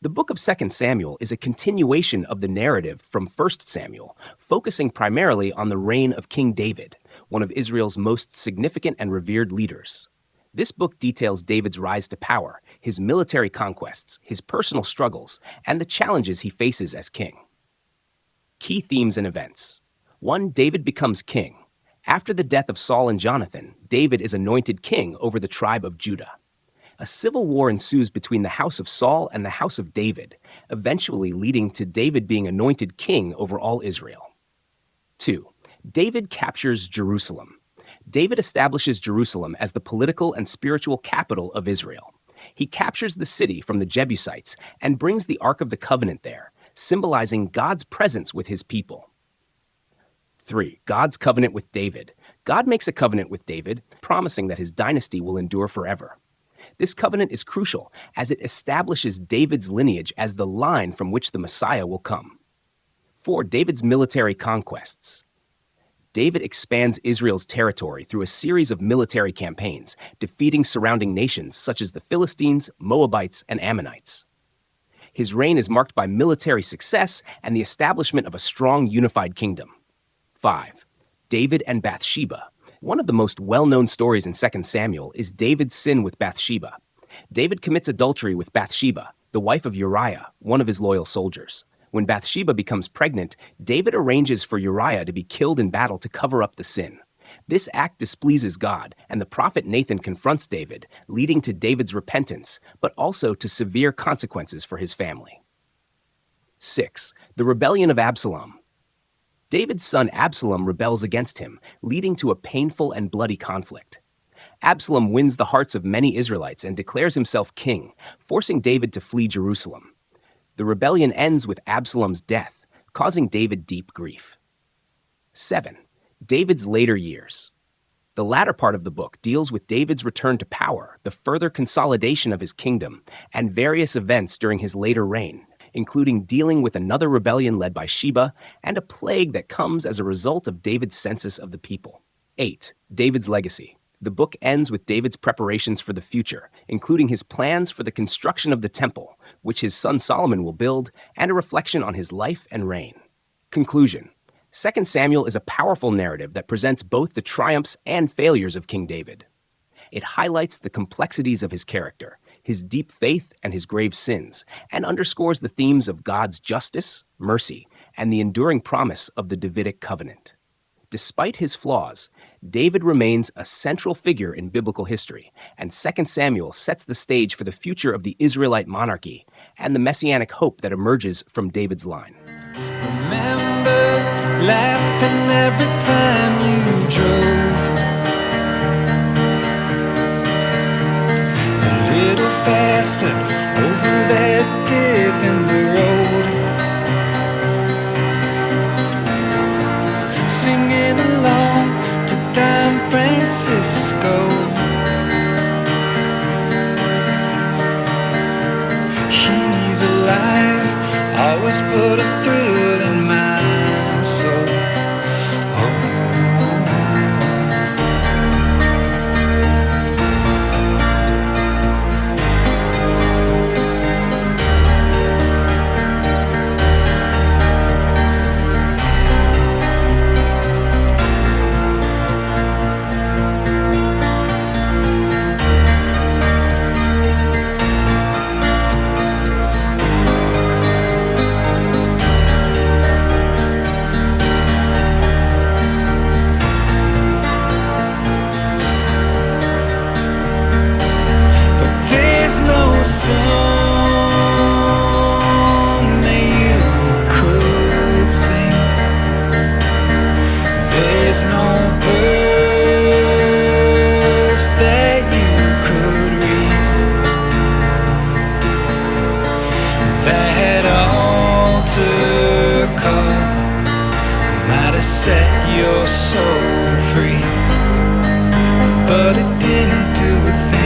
The book of 2 Samuel is a continuation of the narrative from 1 Samuel, focusing primarily on the reign of King David, one of Israel's most significant and revered leaders. This book details David's rise to power, his military conquests, his personal struggles, and the challenges he faces as king. Key themes and events. 1. David becomes king. After the death of Saul and Jonathan, David is anointed king over the tribe of Judah. A civil war ensues between the house of Saul and the house of David, eventually leading to David being anointed king over all Israel. 2. David captures Jerusalem. David establishes Jerusalem as the political and spiritual capital of Israel. He captures the city from the Jebusites and brings the Ark of the Covenant there, symbolizing God's presence with his people. 3. God's covenant with David. God makes a covenant with David, promising that his dynasty will endure forever. This covenant is crucial as it establishes David's lineage as the line from which the Messiah will come. 4. David's military conquests. David expands Israel's territory through a series of military campaigns, defeating surrounding nations such as the Philistines, Moabites, and Ammonites. His reign is marked by military success and the establishment of a strong, unified kingdom. 5. David and Bathsheba. One of the most well-known stories in 2 Samuel is David's sin with Bathsheba. David commits adultery with Bathsheba, the wife of Uriah, one of his loyal soldiers. When Bathsheba becomes pregnant, David arranges for Uriah to be killed in battle to cover up the sin. This act displeases God, and the prophet Nathan confronts David, leading to David's repentance, but also to severe consequences for his family. 6. The rebellion of Absalom. David's son Absalom rebels against him, leading to a painful and bloody conflict. Absalom wins the hearts of many Israelites and declares himself king, forcing David to flee Jerusalem. The rebellion ends with Absalom's death, causing David deep grief. 7. David's later years. The latter part of the book deals with David's return to power, the further consolidation of his kingdom, and various events during his later reign, including dealing with another rebellion led by Sheba and a plague that comes as a result of David's census of the people. 8. David's legacy. The book ends with David's preparations for the future, including his plans for the construction of the temple, which his son Solomon will build, and a reflection on his life and reign. Conclusion. 2 Samuel is a powerful narrative that presents both the triumphs and failures of King David. It highlights the complexities of his character, his deep faith, and his grave sins, and underscores the themes of God's justice, mercy, and the enduring promise of the Davidic covenant. Despite his flaws, David remains a central figure in biblical history, and 2 Samuel sets the stage for the future of the Israelite monarchy and the messianic hope that emerges from David's line. Remember laughing every time you drove a little faster over that dip in the road, singing along to Don Francisco. He's alive, always put a thrill in my soul. Song that you could sing. There's no verse that you could read. That altar call might have set your soul free, but it didn't do a thing.